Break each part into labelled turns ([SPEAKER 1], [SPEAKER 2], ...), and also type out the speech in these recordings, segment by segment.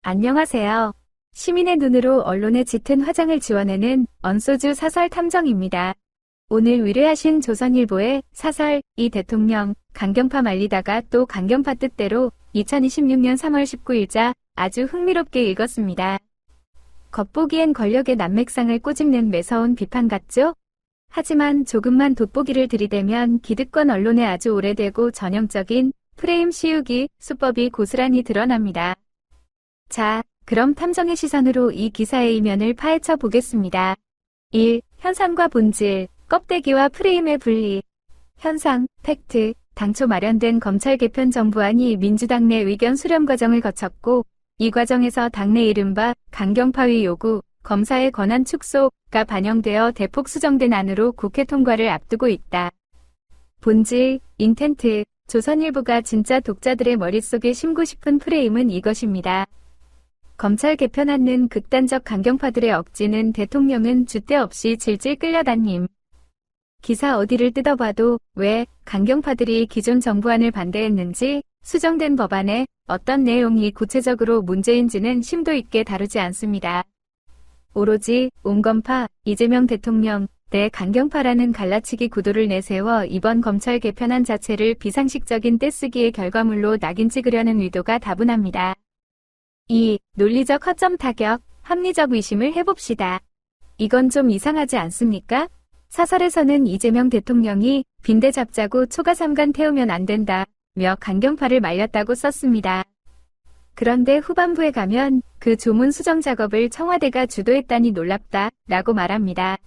[SPEAKER 1] 안녕하세요. 시민의 눈으로 언론의 짙은 화장을 지워내는 언소주 사설 탐정입니다. 오늘 의뢰하신 조선일보의 사설 이 대통령 강경파 말리다가 또 강경파 뜻대로 2026년 3월 19일자 아주 흥미롭게 읽었습니다. 겉보기엔 권력의 난맥상을 꼬집는 매서운 비판 같죠? 하지만 조금만 돋보기를 들이대면 기득권 언론의 아주 오래되고 전형적인 프레임 씌우기 수법이 고스란히 드러납니다. 자, 그럼 탐정의 시선으로 이 기사의 이면을 파헤쳐 보겠습니다. 1. 현상과 본질, 껍데기와 프레임의 분리. 현상, 팩트, 당초 마련된 검찰 개편 정부안이 민주당 내 의견 수렴 과정을 거쳤고, 이 과정에서 당내 이른바 강경파의 요구, 검사의 권한 축소가 반영되어 대폭 수정된 안으로 국회 통과를 앞두고 있다. 본질, 인텐트, 조선일보가 진짜 독자들의 머릿속에 심고 싶은 프레임은 이것입니다. 검찰 개편안는 극단적 강경파들의 억지는 대통령은 줏대 없이 질질 끌려다님. 기사 어디를 뜯어봐도 왜 강경파들이 기존 정부안을 반대했는지, 수정된 법안에 어떤 내용이 구체적으로 문제인지는 심도 있게 다루지 않습니다. 오로지 온건파, 이재명 대통령, 내 강경파라는 갈라치기 구도를 내세워 이번 검찰 개편안 자체를 비상식적인 떼쓰기의 결과물로 낙인 찍으려는 의도가 다분합니다. 2. 논리적 허점 타격, 합리적 의심을 해봅시다. 이건 좀 이상하지 않습니까? 사설에서는 이재명 대통령이 빈대 잡자고 초가삼간 태우면 안 된다며 강경파를 말렸다고 썼습니다. 그런데 후반부에 가면 그 조문 수정 작업을 청와대가 주도했다니 놀랍다라고 말합니다.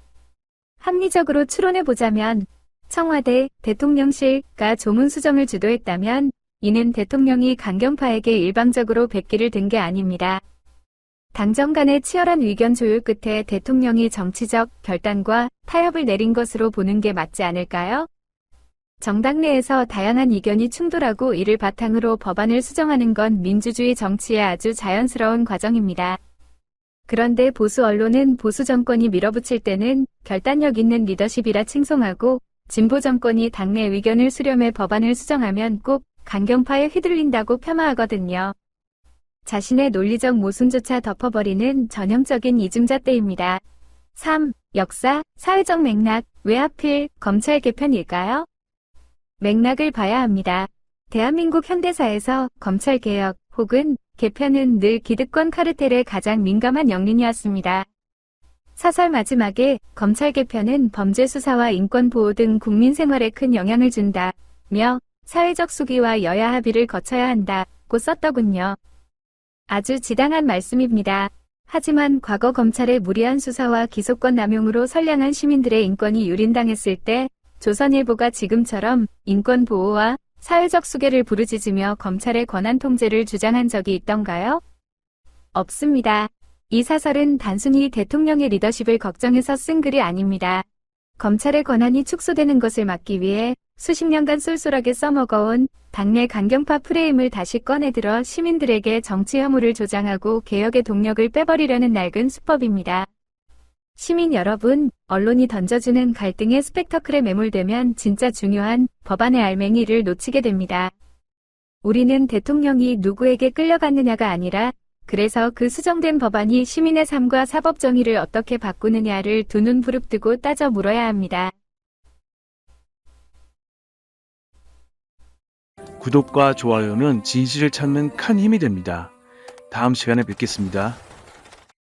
[SPEAKER 1] 합리적으로 추론해보자면 청와대, 대통령실가 조문 수정을 주도했다면 이는 대통령이 강경파에게 일방적으로 백기를 든 게 아닙니다. 당정 간의 치열한 의견 조율 끝에 대통령이 정치적 결단과 타협을 내린 것으로 보는 게 맞지 않을까요? 정당 내에서 다양한 의견이 충돌하고 이를 바탕으로 법안을 수정하는 건 민주주의 정치의 아주 자연스러운 과정입니다. 그런데 보수 언론은 보수 정권이 밀어붙일 때는 결단력 있는 리더십이라 칭송하고, 진보 정권이 당내 의견을 수렴해 법안을 수정하면 꼭 강경파에 휘둘린다고 폄하하거든요. 자신의 논리적 모순조차 덮어버리는 전형적인 이중잣대입니다. 3. 역사, 사회적 맥락, 왜 하필 검찰 개편일까요? 맥락을 봐야 합니다. 대한민국 현대사에서 검찰개혁 혹은 개편은 늘 기득권 카르텔에 가장 민감한 영린이었습니다. 사설 마지막에 검찰 개편은 범죄 수사와 인권 보호 등 국민 생활에 큰 영향을 준다며 사회적 수기와 여야 합의를 거쳐야 한다고 썼더군요. 아주 지당한 말씀입니다. 하지만 과거 검찰의 무리한 수사와 기소권 남용으로 선량한 시민들의 인권이 유린당했을 때 조선일보가 지금처럼 인권 보호와 사회적 수계를 부르짖으며 검찰의 권한 통제를 주장한 적이 있던가요? 없습니다. 이 사설은 단순히 대통령의 리더십을 걱정해서 쓴 글이 아닙니다. 검찰의 권한이 축소되는 것을 막기 위해 수십 년간 쏠쏠하게 써먹어온 당내 강경파 프레임을 다시 꺼내들어 시민들에게 정치 혐오를 조장하고 개혁의 동력을 빼버리려는 낡은 수법입니다. 시민 여러분, 언론이 던져주는 갈등의 스펙터클에 매몰되면 진짜 중요한 법안의 알맹이를 놓치게 됩니다. 우리는 대통령이 누구에게 끌려갔느냐가 아니라 그래서 그 수정된 법안이 시민의 삶과 사법 정의를 어떻게 바꾸느냐를 두 눈 부릅뜨고 따져 물어야 합니다.
[SPEAKER 2] 구독과 좋아요는 진실을 찾는 큰 힘이 됩니다. 다음 시간에 뵙겠습니다.